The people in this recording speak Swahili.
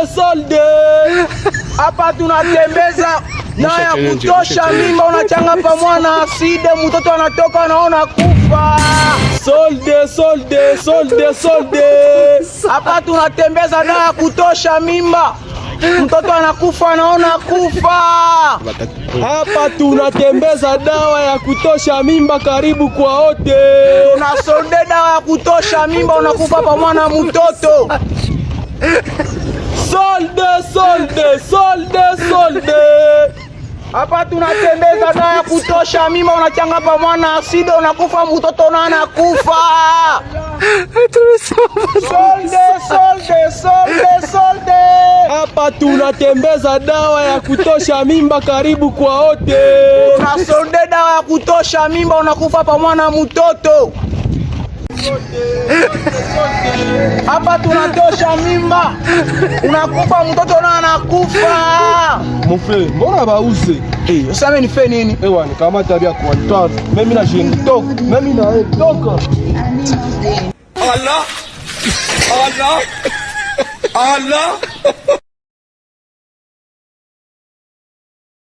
Solde. Hapa tunatembeza na ya kutosha mimba unachanga pa mwana aside mtoto anatoka anaona kufa. Solde. Hapa tunatembeza na ya kutosha mimba mtoto anakufa anaona kufa. Hapa tunatembeza dawa ya kutosha mimba karibu kwa wote. Tunasonde dawa ya kutosha mimba unakufa pa mwana mtoto. Solde. Hapa tunatembeza dawa ya kutosha mimba unachanga pa mwana aside unakufa mtoto na anakufa. Solde. Hapa tunatembeza dawa ya kutosha mimba karibu kwa wote. Tunasonde dawa ya kutosha mimba unakufa pa mwana mtoto. Hapa tunatosha mimba unakufa mtoto na anakufa. Mfre, mbona bauze? Usame nife nini? Ewa ni kama tabia kwa mtaro. Mimi na jintoka. Mimi na toka. Allah.